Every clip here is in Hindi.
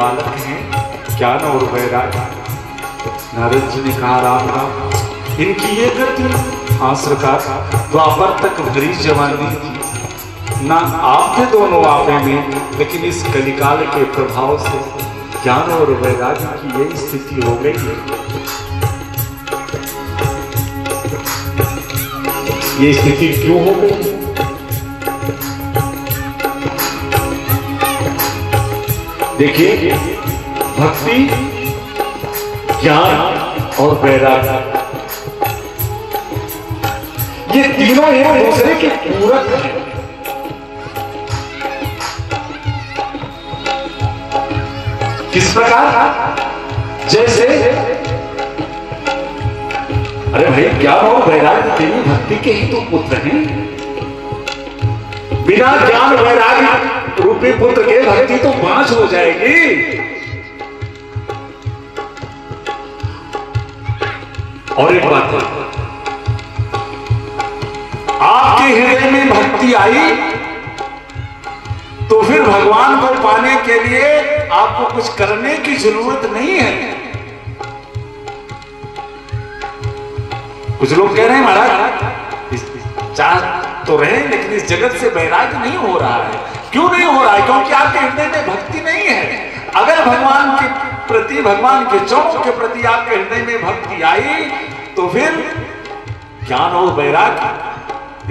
बालक हैं ज्ञान और वैराग्य। नारद जी ने कहा राम राम, इनकी ये गति। हाँ सरकार, द्वापर तक भरी जवानी थी ना, आप थे दोनों आपे में, लेकिन इस कलिकाल के प्रभाव से ज्ञान और वैराग्य की यही स्थिति हो गई है। ये स्थिति क्यों हो गई? देखिए, भक्ति, ज्ञान और वैराग्य, ये तीनों एक दूसरे के पूरक हैं। किस प्रकार? जैसे, अरे भाई, ज्ञान और वैराग्य तेरी भक्ति के ही तो पुत्र हैं। बिना ज्ञान वैराग्य रूपी पुत्र के भक्ति तो बांझ हो जाएगी। और एक बात है, आपके हृदय में भक्ति आई तो फिर भगवान को पाने के लिए आपको कुछ करने की जरूरत नहीं है। कुछ लोग कह रहे हैं महाराज, चाह तो रहे लेकिन इस जगत से वैराग्य नहीं हो रहा है। क्यों नहीं हो रहा है? क्योंकि आपके हृदय में भक्ति नहीं है। अगर भगवान के प्रति, भगवान के चरणों के प्रति आपके हृदय में भक्ति आई तो फिर ज्ञान और वैराग्य,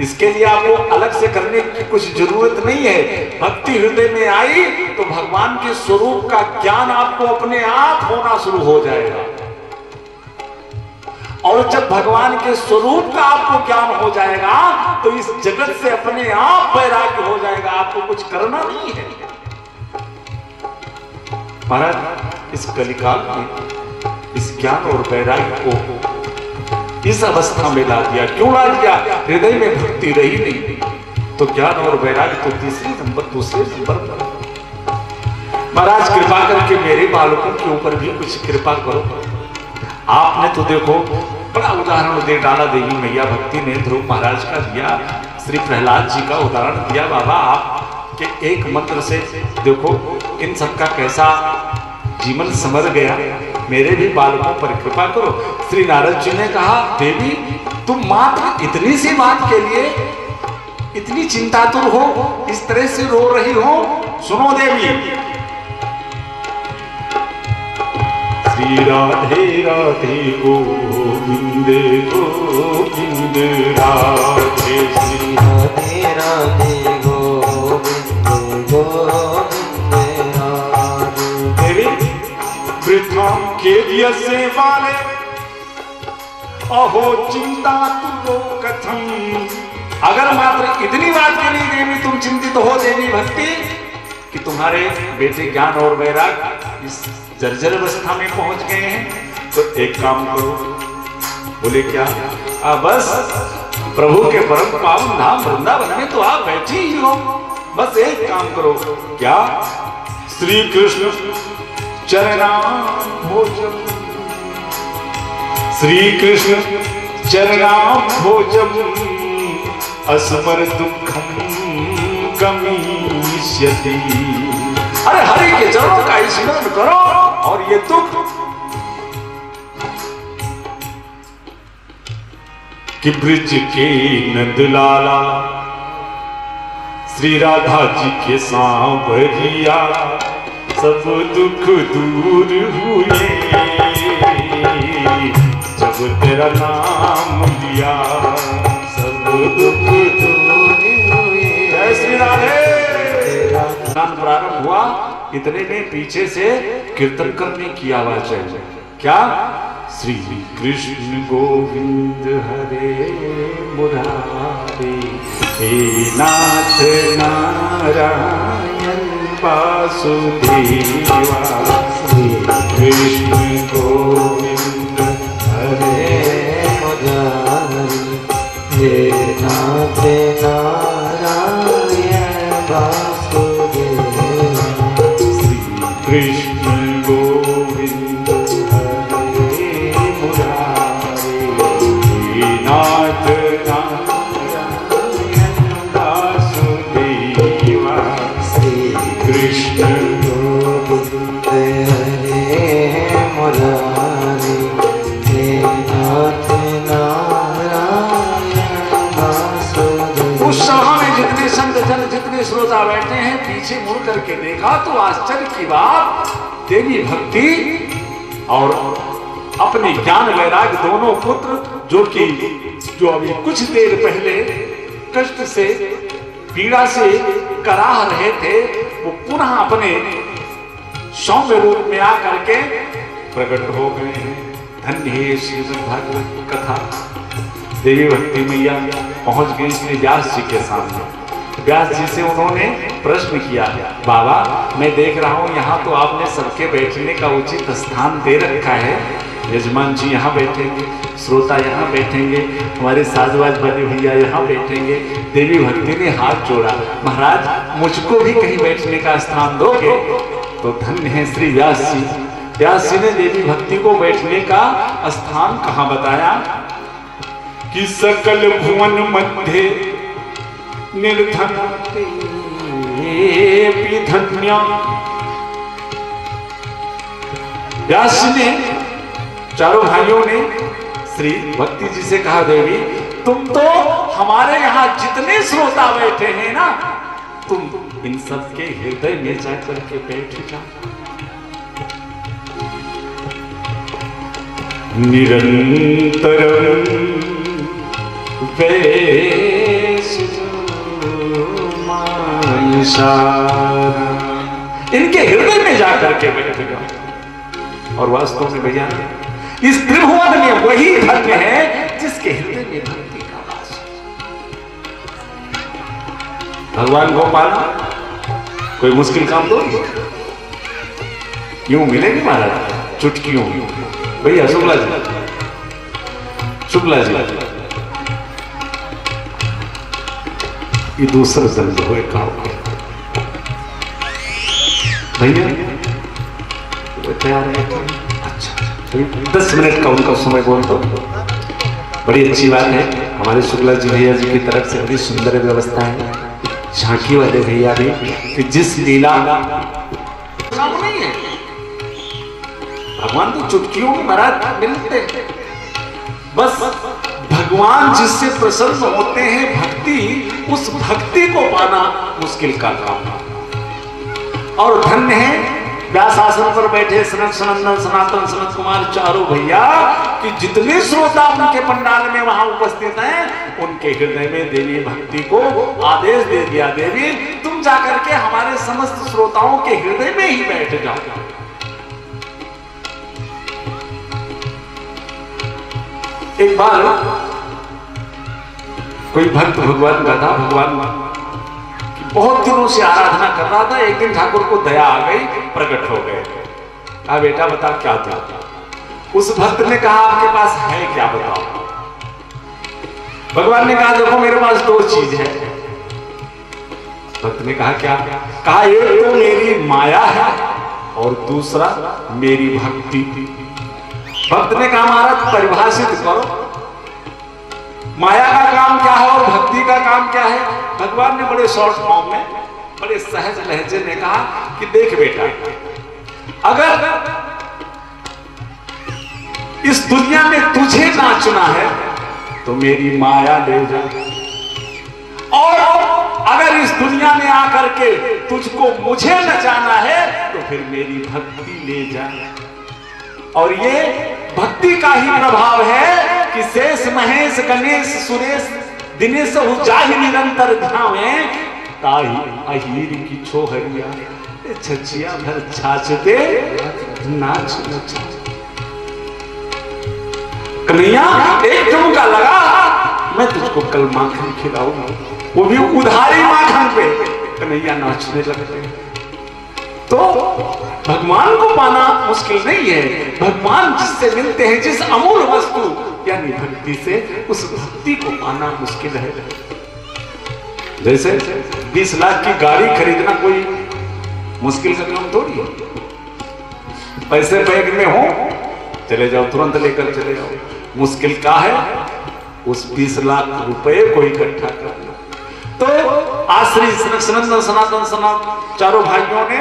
इसके लिए आपको अलग से करने की कुछ जरूरत नहीं है। भक्ति हृदय में आई तो भगवान के स्वरूप का ज्ञान आपको अपने आप होना शुरू हो जाएगा। और जब भगवान के स्वरूप का आपको ज्ञान हो जाएगा तो इस जगत से अपने आप वैराग्य हो जाएगा। आपको कुछ करना नहीं है। महाराज, इस कलिकाल में इस ज्ञान और वैराग्य को इस अवस्था में ला दिया। क्यों ला दिया? हृदय में भक्ति रही नहीं तो ज्ञान और वैराग्य तो तीसरे नंबर, दूसरे नंबर पर। महाराज, कृपा करके मेरे बालकों के ऊपर भी कुछ कृपा करो। आपने तो देखो बड़ा उदाहरण दे डाला, देवी मैया भक्ति ने ध्रुव महाराज का दिया, श्री प्रहलाद जी का उदाहरण दिया। बाबा, आपके एक मंत्र से देखो इन सबका कैसा जीवन संवर गया। मेरे भी बालकों पर कृपा करो। श्री नारद जी ने कहा, देवी तुम मात्र इतनी सी बात के लिए इतनी चिंतातुर हो, इस तरह से रो रही हो। सुनो देवी, श्री राधे राधे गोविंद गोविंद राधे, श्री राधे राधे गोविंद गोविंद राधे। देवी, वृद्धा के दिया से वाले अहो चिंता तुलो कथम। अगर मात्र इतनी बात के लिए देवी तुम चिंतित हो देवी भक्ति कि तुम्हारे बेटे ज्ञान और वैराग्य इस जर्जर अवस्था में पहुंच गए हैं, तो एक काम करो। बोले क्या? बस प्रभु के परम पावन धाम वृंदावन में तो आप बैठे ही हो, बस एक काम करो। क्या? श्री कृष्ण चरणाम्भोजम, श्री कृष्ण चरणाम्भोजम अस्मर दुखम गमिष्यति। अरे हरि के चरणों का स्मरण करो और ये दुख कि ब्रिज के नंदलाला श्री राधा जी के सांवरिया सब दुख दूर हुए जब तेरा नाम लिया, सब दुख दूर हुए। जय श्री राधे। स्नान प्रारंभ हुआ, इतने में पीछे से कीर्तन करने की आवाज आई। क्या? श्री कृष्ण गोविंद हरे मुरारी, हे नाथ नारायण वासुदेवा। श्री कृष्ण गोविंद हरे मुरारी, हे नाथ नारायण वासुदेवा। श्री कृष्ण गोविंद हरे मुरारी, हे नाथ नारायण वासुदेवा। श्री कृष्ण गोविंद बैठे हैं, पीछे मुड़ करके देखा तो आश्चर्य की बात, देवी भक्ति और अपने ज्ञान वैराग दोनों पुत्र जो अभी कुछ देर पहले कष्ट से पीड़ा से कराह रहे थे, वो पुनः अपने सौम्य रूप में आकर के प्रकट हो गए हैं। धन्य है श्रीमद् भागवत कथा। देवी भक्ति मैया पहुंच गई श्री व्यास जी के सामने। व्यास जी से उन्होंने प्रश्न किया, बाबा मैं देख रहा हूं यहाँ तो आपने सबके बैठने का उचित स्थान दे रखा है, यजमान जी यहाँ बैठेंगे, श्रोता यहाँ बैठेंगे, हमारे साजवाज बने भैया यहाँ बैठेंगे। देवी भक्ति ने हाथ जोड़ा, महाराज मुझको भी कहीं बैठने का स्थान दोगे? तो धन्य है श्री व्यास जी। व्यास जी ने देवी भक्ति को बैठने का स्थान कहाँ बताया कि सकल भुवन मध्य निर्धन धन्य। व्यास जी ने चारों भाइयों ने श्री भक्ति जी से कहा, देवी तुम तो हमारे यहाँ जितने श्रोता बैठे हैं ना, तुम इन सब के हृदय में जाकर के बैठ जाओ। निरंतरम इनके हृदय में जाकर के बैठ जाओ। और वास्तव में भैया इस त्रिभुवन में वही धन्य है जिसके हृदय में भक्ति का वास। भगवान को पाना कोई मुश्किल काम तो नहीं, यूं मिलेंगे महाराज चुटकियों। भैया शुक्ला जी, शुक्ला जी ये दूसरा जन्म हुए काम भैया तैयार है? अच्छा 10 मिनट का उनका समय बोल दो, बड़ी अच्छी बात है। हमारे शुक्ला जी भैया जी की तरफ से बड़ी सुंदर व्यवस्था है। झांकी वाले भैया भी कि जिस लीला नहीं है, भगवान तो चुटकियों में महाराज मिलते हैं। बस भगवान जिससे प्रसन्न होते हैं, भक्ति, उस भक्ति को पाना मुश्किल का काम है। और धन्य है व्यास आसन पर बैठे सनत सनंदन सनातन सनत कुमार चारों भैया कि जितने श्रोता उनके पंडाल में वहां उपस्थित हैं, उनके हृदय में देवी भक्ति को आदेश दे दिया, देवी तुम जाकर के हमारे समस्त श्रोताओं के हृदय में ही बैठ जाओ। एक बार कोई भक्त भगवान का था, भगवान बहुत दिनों से आराधना कर रहा था। एक दिन ठाकुर को दया आ गई, प्रकट हो गए। कहा बेटा बता क्या था? उस भक्त ने कहा आपके पास है क्या बताओ? भगवान ने कहा देखो मेरे पास 2 चीज है। भक्त ने कहा क्या? कहा एक तो मेरी माया है और दूसरा मेरी भक्ति। भक्त ने कहा महाराज परिभाषित करो, माया का काम क्या है और भक्ति का काम क्या है? भगवान ने बड़े शॉर्ट फॉर्म में, बड़े सहज लहजे में कहा कि देख बेटा, अगर इस दुनिया में तुझे ना चुना है तो मेरी माया ले जा, और अगर इस दुनिया में आकर के तुझको मुझे नचाना है तो फिर मेरी भक्ति ले जा। और ये भक्ति का ही प्रभाव है कि शेष महेश गणेश सुरेश दिनेश जाहि निरंतर ध्यावे ताही अहीर की छोहरिया छछिया भर छाछ दे नाच नचा। कन्हैया एक ठुमका लगा, मैं तुझको कल माखन खिलाऊंगा, वो भी उधारी माखन पे। कन्हैया नाचने लगते। तो भगवान को पाना मुश्किल नहीं है, भगवान जिससे मिलते हैं, जिस अमूल वस्तु यानी भक्ति से, उस भक्ति को पाना मुश्किल है। जैसे 20 लाख की गाड़ी खरीदना कोई मुश्किल का काम थोड़ी है। पैसे बैग में हो चले जाओ, तुरंत लेकर चले जाओ। मुश्किल क्या है उस 20 लाख रुपए को इकट्ठा करना। तो आश्री सनंदन सनातन सनातन चारों भाइयों ने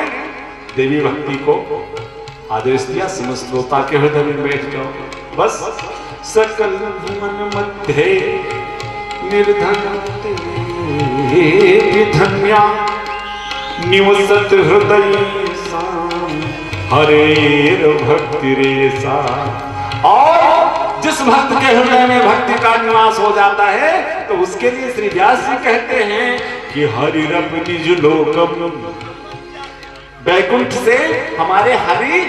देवी भक्ति को आदेश दिया, समस्त श्रोता के हृदय में बैठ जाओ। बस सकल भुवन मध्य निर्धन धन्या निवसत हृदय साम हरेर भक्ति रेसा। और जिस भक्त के हृदय में भक्ति का निवास हो जाता है तो उसके लिए श्री व्यास जी कहते हैं कि हरिरप निज लोकम, वैकुंठ से हमारे हरि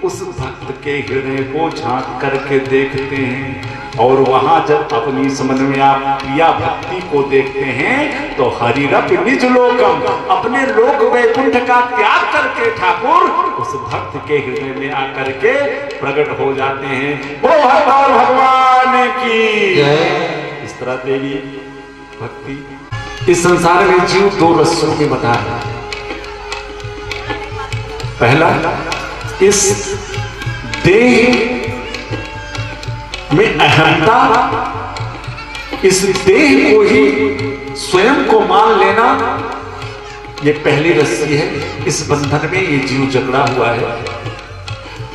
उस भक्त के हृदय को झांक करके देखते हैं, और वहां जब अपनी समन्वय प्रिया भक्ति को देखते हैं तो हरिरप निज लोकम, अपने लोक वैकुंठ का त्याग करके ठाकुर उस भक्त के हृदय में आकर के प्रकट हो जाते हैं। वो भगवान की जय। इस तरह देवी भक्ति इस संसार में जीव दो रस्सों में बता है। पहला, इस देह में अहंता, इस देह को ही स्वयं को मान लेना, ये पहली रस्सी है। इस बंधन में ये जीव जकड़ा हुआ है।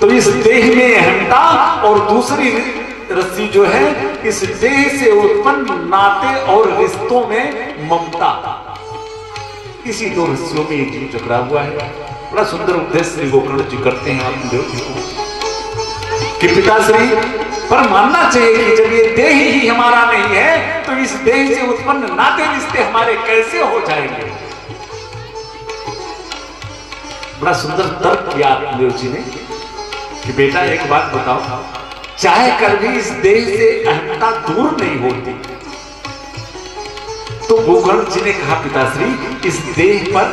तो इस देह में अहंता, और दूसरी रस्सी जो है इस देह से उत्पन्न नाते और रिश्तों में ममता। इसी दो रस्सियों में ये जीव जकड़ा हुआ है। बड़ा सुंदर उपदेश श्री गोकर्ण जी करते हैं आत्मदेव जी को कि पिताश्री पर मानना चाहिए कि जब ये देह ही हमारा नहीं है तो इस देह से उत्पन्न नाते रिश्ते हमारे कैसे हो जाएंगे। बड़ा सुंदर तर्क किया आत्मदेव जी ने कि बेटा एक बात बताओ, चाहे कर भी इस देह से अहंता दूर नहीं होती। तो गोकर्ण जी ने कहा पिताश्री इस देह पर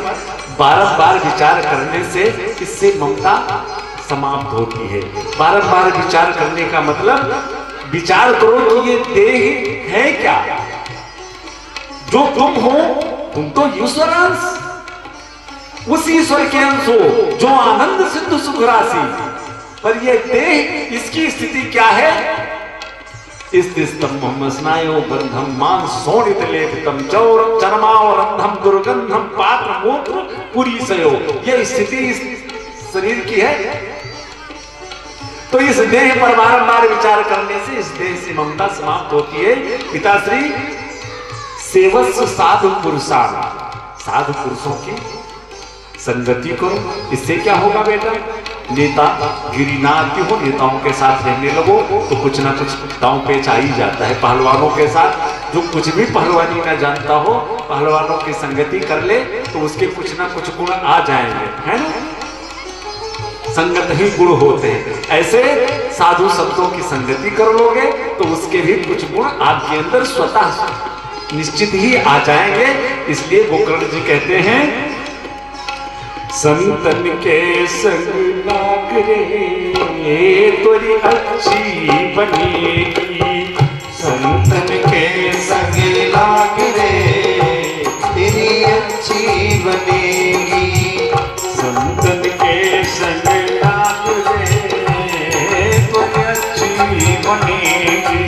बारंबार विचार करने से इससे ममता समाप्त होती है। बारंबार विचार करने का मतलब विचार करो कि ये देह है क्या, जो तुम हो तुम तो ईश्वर अंश, उस ईश्वर के अंश हो जो आनंद सिंधु सुख राशि, पर ये देह इसकी स्थिति क्या है। स्नायो बंधम मान सोनित लेपितम चौर चरमावरंधम दुर्गंधम पात्र मूत्र पुरी सयो। ये स्थिति इस शरीर की है। तो इस देह पर बारंबार विचार करने से इस देह से ममता समाप्त होती है। पिताश्री सेवस्व साधु पुरुषान, साधु पुरुषों की संगति करो। इससे क्या होगा बेटा, नेता गिरिनाती हो, नेताओं के साथ रहने लगो तो कुछ ना कुछ दांव पेच आ ही जाता है। पहलवानों के साथ जो कुछ भी पहलवानी ना जानता हो, पहलवानों की संगति कर ले तो उसके कुछ ना कुछ गुण आ जाएंगे, है ना। संगत ही गुण होते हैं। ऐसे साधु शब्दों की संगति कर लोगे तो उसके भी कुछ गुण आपके अंदर स्वतः निश्चित ही आ जाएंगे। इसलिए गोकर्ण जी कहते हैं संतन के संग लाग रे तोरी अच्छी बनेगी। संतन के संग लाग रे तेरी अच्छी बनेगी। संतन के संग लाग रे तोरी अच्छी बनेगी।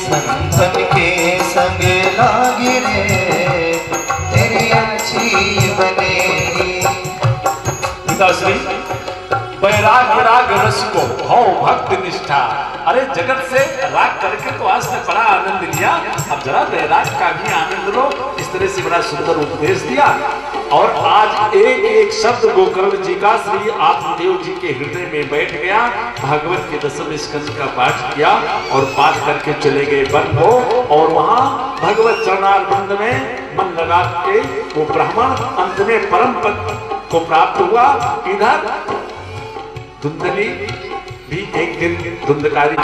संतन के संग लाग रे तेरी अच्छी बनेगी। पिताश्री वैराग्य राग रस को भाव भक्त निष्ठा, अरे जगत से राग करके तो आज तक बड़ा आनंद लिया, अब जरा वैराग का भी आनंद लो। इस तरह से बड़ा सुंदर उपदेश दिया। और आज एक एक शब्द गोकर्ण जी का श्री आत्मदेव जी के हृदय में बैठ गया। भागवत के 10वें स्कंद का पाठ किया और पाठ करके चले गए वन को, और वहां भगवत चरणारविंद में मन लगा के वो ब्राह्मण अंत में परम पद को प्राप्त हुआ। इधर धुंधली भी एक दिन धुंधकारी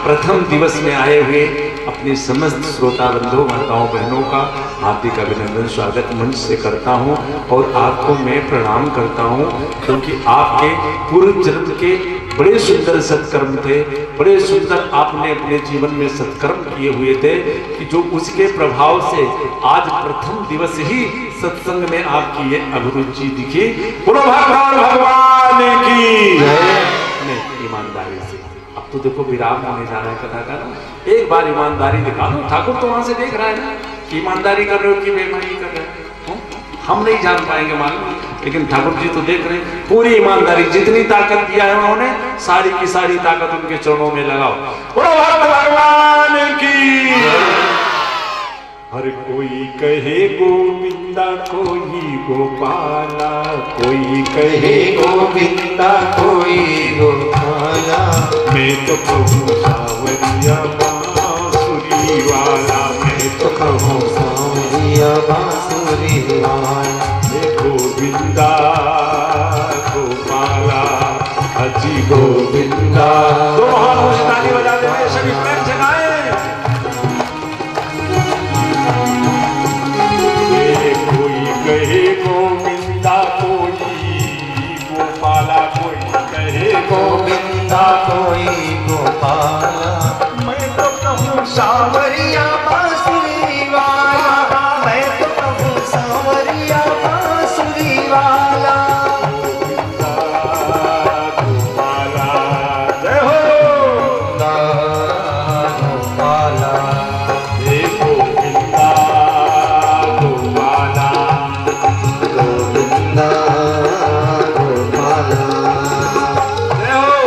प्रथम दिवस में आए हुए अपने समस्त श्रोता बंधुओं माताओं बहनों का हार्दिक अभिनंदन स्वागत मंच से करता हूं, और आपको मैं प्रणाम करता हूं क्योंकि आपके पूर्व जन्म के बड़े सुंदर सत्कर्म थे, बड़े सुंदर आपने अपने जीवन में सत्कर्म किए हुए थे कि जो उसके प्रभाव से आज प्रथम दिवस ही सत्संग में आपकी ये अभिरुचि दिखी। बोलो भगवान की नहीं, ईमानदारी से। अब तो देखो विराम होने जा रहा है कथा का, एक बार ईमानदारी दिखा दो। ठाकुर तो वहां से देख रहा है ना कि ईमानदारी कर रहे हो कि बेईमानी कर रहे हो। हम नहीं जान पाएंगे मालूम, लेकिन ठाकुर जी तो देख रहे हैं। पूरी ईमानदारी, जितनी ताकत दिया है उन्होंने, सारी की सारी ताकत उनके चरणों में लगाओ। बोलो भगवान की। हर कोई कहे गोविंदा कोई गोपाला, कोई कहे गोविंदा कोई गोपाला। मैं तो कहूँ सावरिया बांसुरी वाला, मैं तो कहूँ सावरिया बांसुरी वाला। हे गोविंदा गोपाला अजी गोविंदा। दो हाथ ताली बजाते हुए सभी पैर जगाए। कहे गोविंदा कोई गोपाला, कोई कहे गोविंदा कोई गोपाला। मैं तो कहूँ सावरिया बांसुरी वाला, मैं तो कहूँ सावरिया बांसुरी वाला। गोपाला जय हो गोपाला। हे गोविंदा गोपाला गोविंदा गोपाला। जय हो।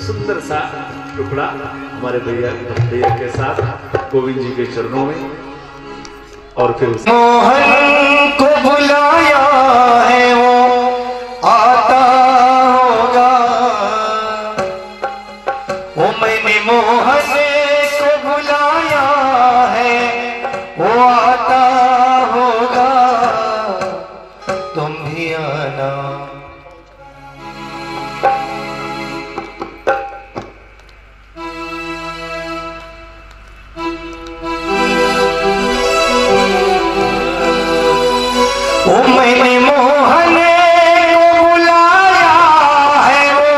सुंदर सा टुकड़ा हमारे भैया के साथ गोविंद जी के चरणों में। और फिर मोहन को बुलाया है वो आता होगा। वो मैंने मोहन को बुलाया है वो आता होगा। तुम भी आना। मैंने मोहन को बुलाया है वो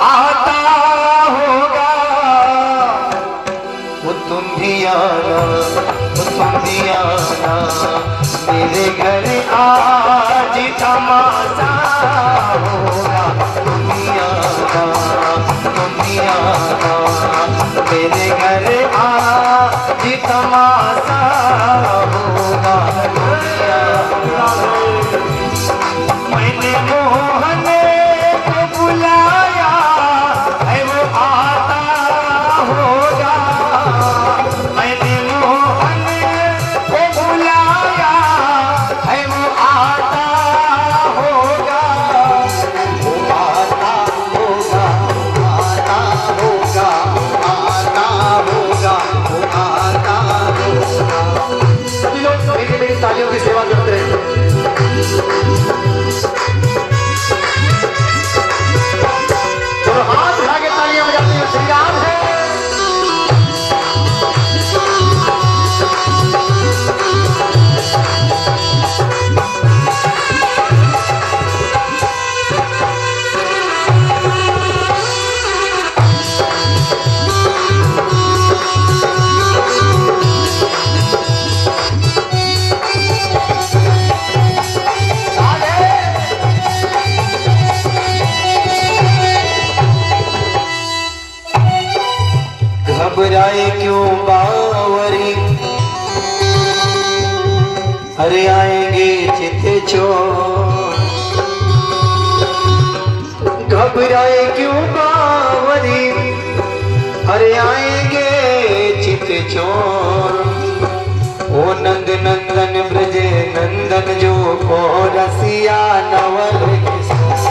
आता होगा। वो तुम भी आना, वो तुम भी आना। मेरे घर आज तमाशा होगा। तुम भी आना, तुम भी आना। मेरे घर आज तमाशा होगा। मैंने मोहन को बुलाया है वो आता होगा। मैंने मोहन को बुलाया है वो आता होगा। वो आता होगा, आता होगा, आता होगा, वो आता होगा। सभी लोग मेरी तालियों की सेवा करते हैं। हाथ उठा के तालियां बजाते हैं। श्री राम है। घबराए क्यों बावरी, अरे आएंगे चित चोर। घबराए क्यों बावरी, अरे आएंगे चित चोर। ओ नंद नंदन ब्रज नंदन जो को रसिया नवल किशोर।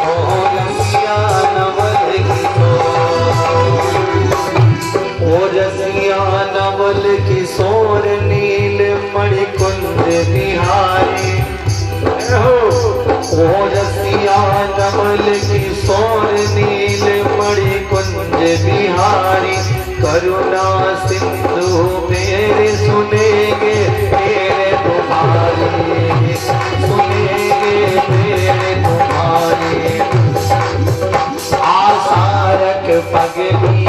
ओ रसिया नवल किशोर। ओ रसिया नवल किशोर नील मणिकुंज बिहारी। ओ रसिया नवल किशोर नील मणिकुंज बिहारी। करुणा सिंधु मेरे सुनेंगे मेरे तुम्हारे, सुनेंगे मेरे तुम्हारे। आसारक पगली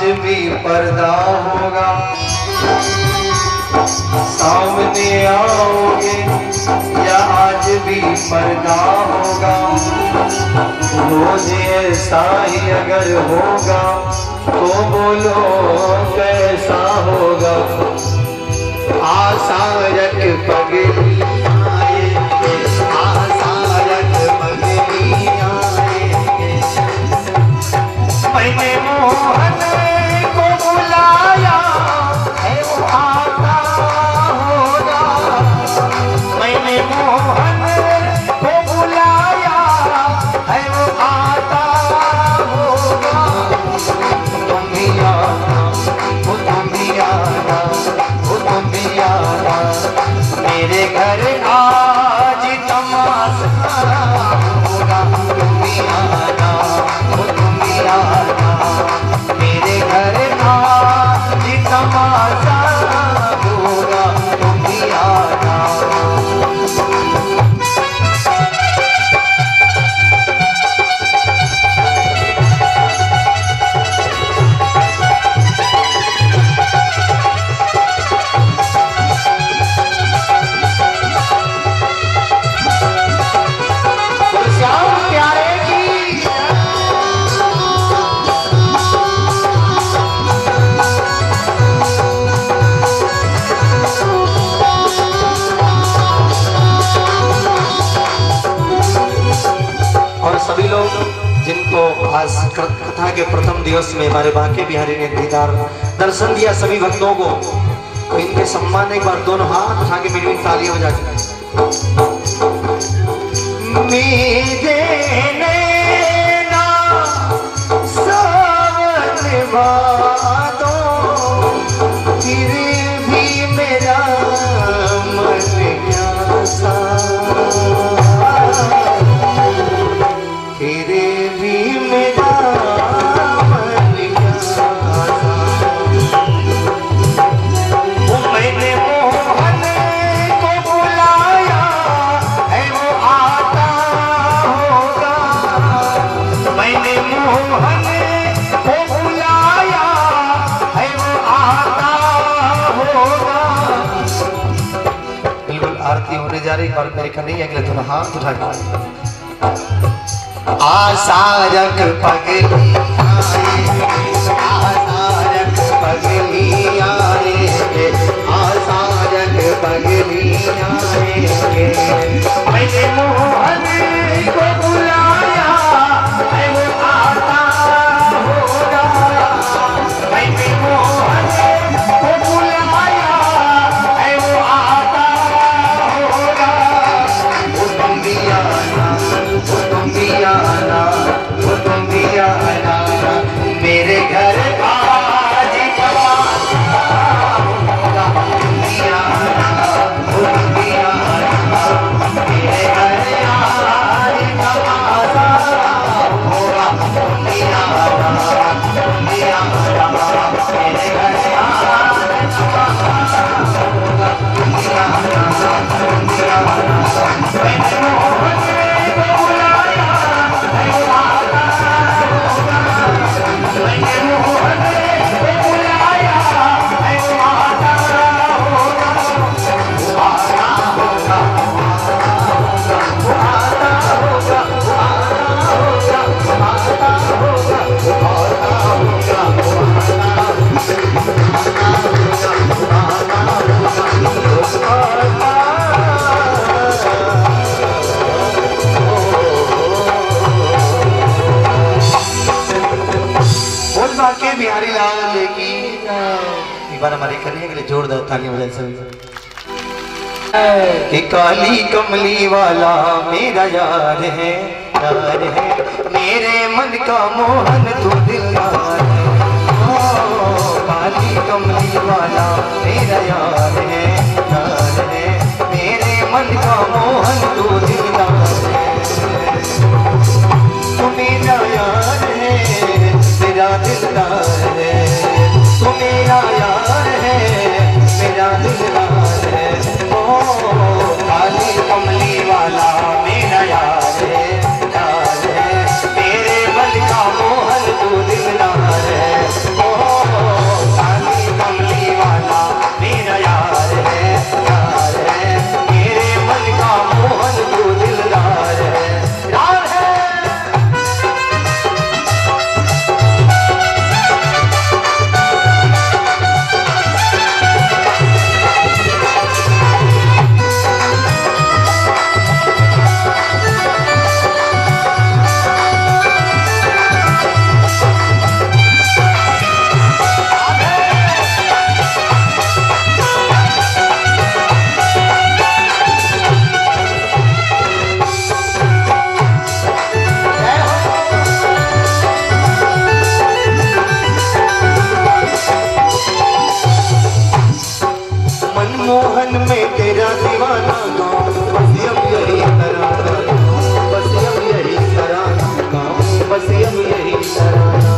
आज भी पर्दा होगा, सामने आओगे या आज भी पर्दा होगा। रोज ऐसा ही अगर होगा तो बोलो कैसा होगा। आशा रख पगली आएंगे, आशा रख पगली आएंगे। मैंने मोहन को बुलाया है वो आता होगा। मैंने मोहन को बुलाया है वो आता होगा। तुम भी आना, वो तुम भी आना, वो तुम भी आना। मेरे घर आज तमाशा होगा। तुम भी आना, वो तुम भी आना। मेरे घर आज तमाशा होगा। तुम भी आना। सभी लोग जिनको आज कथा के प्रथम दिवस में हमारे बांके बिहारी ने दीदार दर्शन दिया, सभी भक्तों को, तो इनके सम्मान में एक बार दोनों हाथ उठा के मेरी तालियां बजा के मेरे नैना सावन भादो फिर भी मेरा मन प्यासा। तेरे भी मेरा मन प्यासा। वो मैंने मोहन को बुलाया है वो आता होगा। मैंने मोहन को बुलाया है वो आता होगा। बिल्कुल आरती होने जा रही, और मेरे का नहीं, अगले दोनों हाथ उठा के आशा रख पगली आएंगे, आशा रख पगली आएंगे, आशा रख पगली आएंगे। मैंने मोहन को बुलाया है वो आता होगा। मैंने मोहन को बुलाया है वो आता होगा। वो तुम भी आना, वो तुम भी आना, वो तुम भी आना। मेरे घर आज तमाशा होगा। तुम भी आना, वो तुम भी आना। मेरे घर आज तमाशा होगा। तुम भी आना, तुम भी आना। मेरे घर आज तमाशा होगा। तुम भी आना, तुम भी आना। मैंने मोहन को बुलाया है वो आता होगा। मैंने मोहन को बुलाया है वो आता होगा। वो आता होगा, वो आता होगा, वो आता होगा, वो आता होगा, वो आता होगा, वो आता बोल बाके बिहारी लाल की एक बार हमारे करिए के लिए जोरदार तालियां बजाएं सभी। कि काली कमली वाला मेरा यार है, यार है। मेरे मन का मोहन तू दिलदार है। ओ काली कमली वाला मेरा यार है, यार है। मेरे मन का मोहन तू दिलदार है। तू मेरा यार है, मेरा दिलदार है। तू मेरा यार है, मेरा दिलदार है। ओ काली कमली वाला मेरा यार है, यार है। मेरे मन का मोहन तू दिलदार है। ओ दीवाना गाऊं बस अब यही तराना, बस अब यही तराना गाऊं बस अब यही तराना।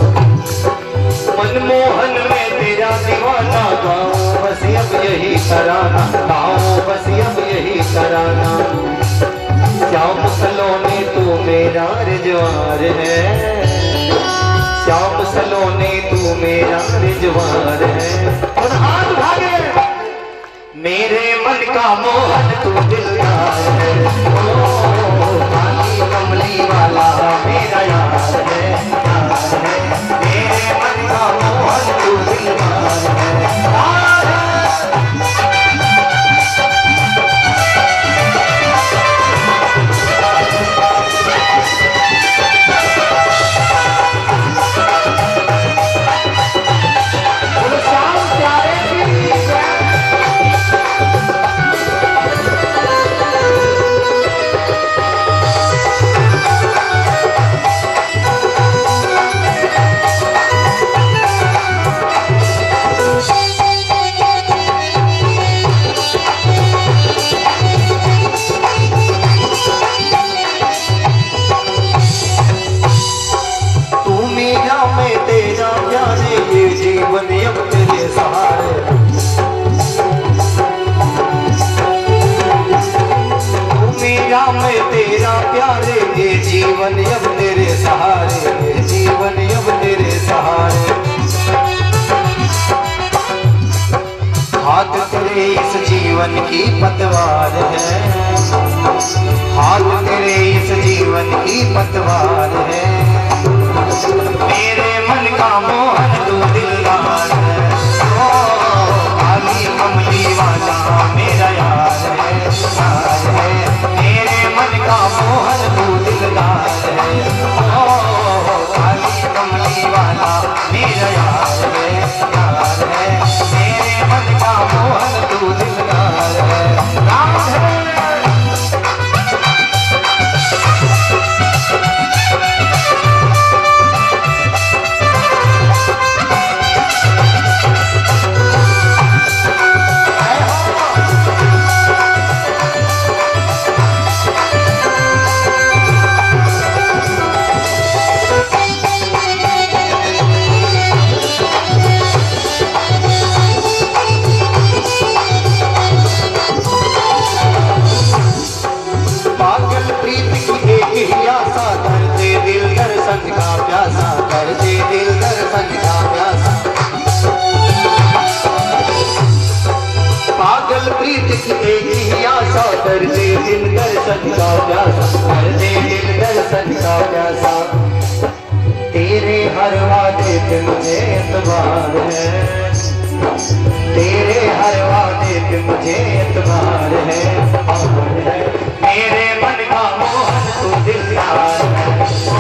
मनमोहन में तेरा दीवाना गाऊं बस अब यही तराना, गाऊं बस अब यही तराना। श्याम सलोने तू मेरा रिजवार है, श्याम सलोने तू मेरा रिजवार है। और हाथ भागे मेरे मन का मोहन तू दिलदार है, ओ काली कमली वाला मेरा यार है, यार है। मेरे मन का मोहन तू दिलदार है, यार है। मैं तेरा प्यारे ये जीवन अब तेरे सहारे, ये जीवन अब तेरे सहारे। हाथ तेरे इस जीवन की पतवार है, हाथ तेरे इस जीवन की पतवार है। मेरे मन का मोहन तू दिलदार है, ओ काली कमली वाला मेरा यार है, यार है। मेरे मन का मोहन तू दिलदार है, ओ काली कमली वाला मेरा यार है, यार है। मेरे मन का मोहन तू दिलदार है, राम है। पागल प्रीत की एक ही आशा, कर दे दिल दर्शन का प्यासा, कर दे दिल दर्शन का प्यासा। तेरे हर वादे पे मुझे एतबार है, तेरे हर वादे पे मुझे एतबार है, और है। मेरे मन का मोहन तू दिलदार है, ओ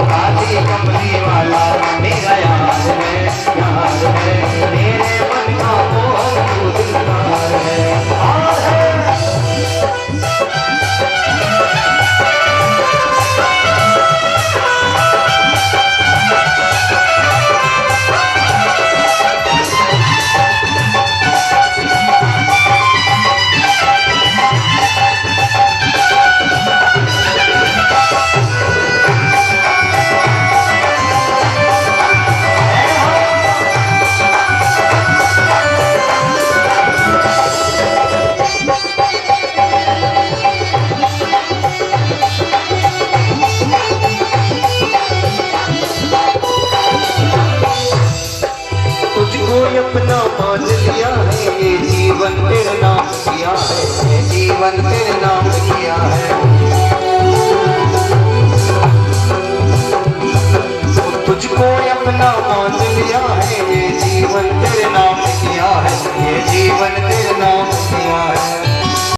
काली कमली वाला मेरा यार है, यार है। मेरे मन का मोहन तू दिलदार है, और है। अपना मान लिया है, ये जीवन तेरे नाम किया है, ये जीवन तेरे नाम किया है। तुझको अपना मान लिया है, ये जीवन तेरे नाम किया है, ये जीवन